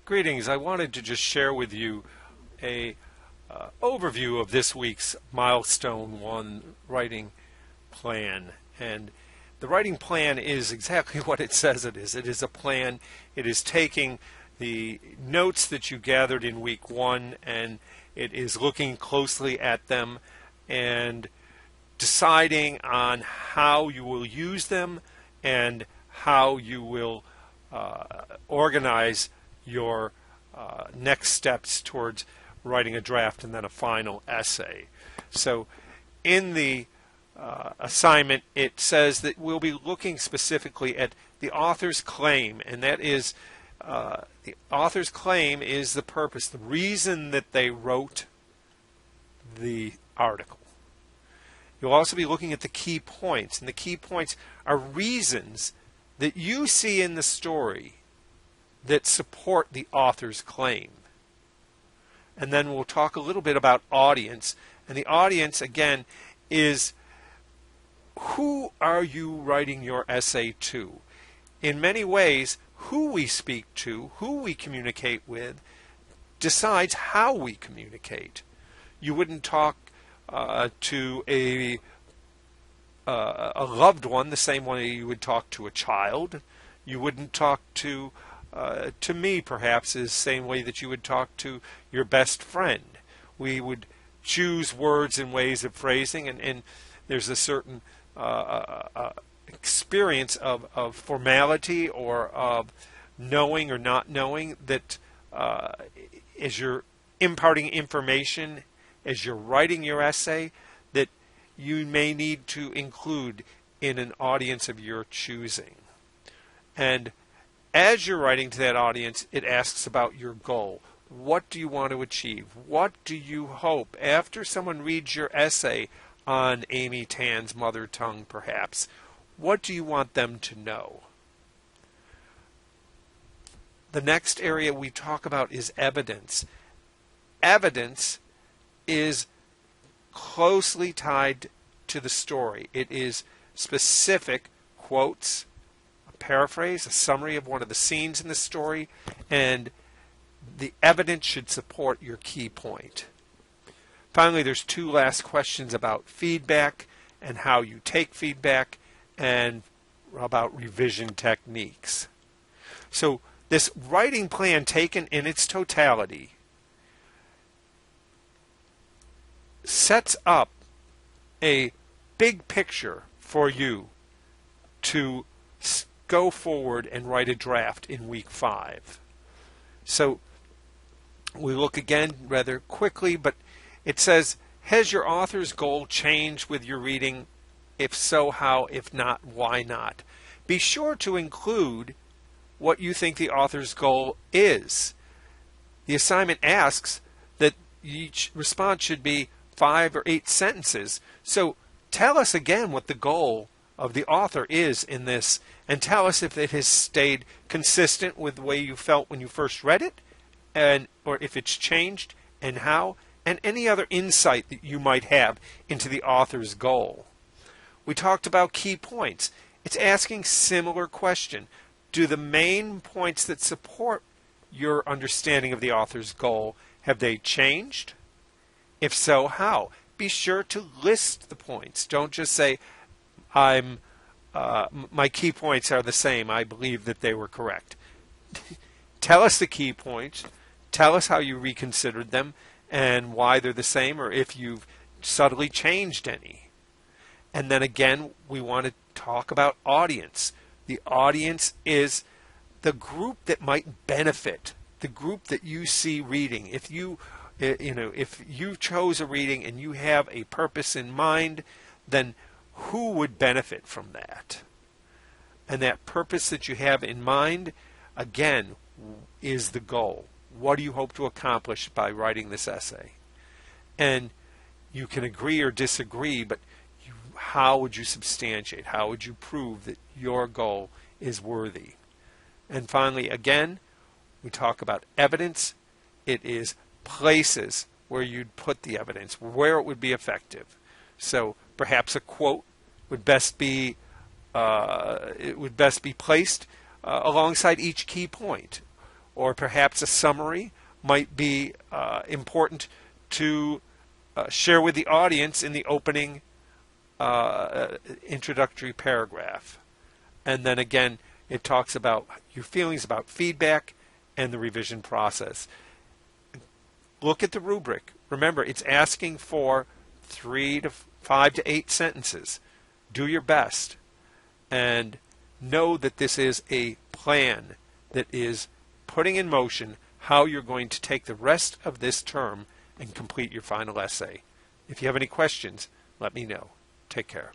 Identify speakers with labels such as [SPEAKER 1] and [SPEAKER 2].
[SPEAKER 1] Greetings. I wanted to just share with you a overview of this week's Milestone 1 writing plan. And the writing plan is exactly what it says it is. It is a plan. It is taking the notes that you gathered in week 1 and it is looking closely at them and deciding on how you will use them and how you will organize your next steps towards writing a draft and then a final essay. So in the assignment, it says that we'll be looking specifically at the author's claim, and that is the author's claim is the purpose, the reason that they wrote the article. You'll also be looking at the key points, and the key points are reasons that you see in the story that support the author's claim. And then we'll talk a little bit about audience. And the audience, again, is who are you writing your essay to? In many ways, who we speak to, who we communicate with, decides how we communicate. You wouldn't talk to a loved one the same way you would talk to a child. You wouldn't talk to me, perhaps, is the same way that you would talk to your best friend. We would choose words and ways of phrasing, and there's a certain experience of formality or of knowing or not knowing that as you're imparting information, as you're writing your essay, that you may need to include in an audience of your choosing. And as you're writing to that audience, it asks about your goal. What do you want to achieve? What do you hope after someone reads your essay on Amy Tan's mother tongue, perhaps? What do you want them to know? The next area we talk about is evidence. Evidence is closely tied to the story. It is specific quotes, paraphrase, a summary of one of the scenes in the story, and the evidence should support your key point. Finally, there's two last questions about feedback and how you take feedback and about revision techniques. So this writing plan taken in its totality sets up a big picture for you to go forward and write a draft in week 5. So we look again rather quickly, but it says, has your author's goal changed with your reading? If so, how? If not, why not? Be sure to include what you think the author's goal is. The assignment asks that each response should be 5 or 8 sentences. So tell us again what the goal of the author is in this, and tell us if it has stayed consistent with the way you felt when you first read it, and or if it's changed and how, and any other insight that you might have into the author's goal. We talked about key points. It's asking similar question. Do the main points that support your understanding of the author's goal, have they changed? If so, how? Be sure to list the points. Don't just say, my key points are the same. I believe that they were correct. Tell us the key points. Tell us how you reconsidered them and why they're the same, or if you've subtly changed any. And then again, we want to talk about audience. The audience is the group that might benefit, the group that you see reading. If you chose a reading and you have a purpose in mind, then who would benefit from that? And that purpose that you have in mind, again, is the goal. What do you hope to accomplish by writing this essay? And you can agree or disagree, but how would you substantiate? How would you prove that your goal is worthy? And finally, again, we talk about evidence. It is places where you'd put the evidence, where it would be effective. So perhaps a quote would best be placed alongside each key point, or perhaps a summary might be important to share with the audience in the opening introductory paragraph. And then again, it talks about your feelings about feedback and the revision process. Look at the rubric. Remember, it's asking for 3 to 5 to 8 sentences. Do your best. And know that this is a plan that is putting in motion how you're going to take the rest of this term and complete your final essay. If you have any questions, let me know. Take care.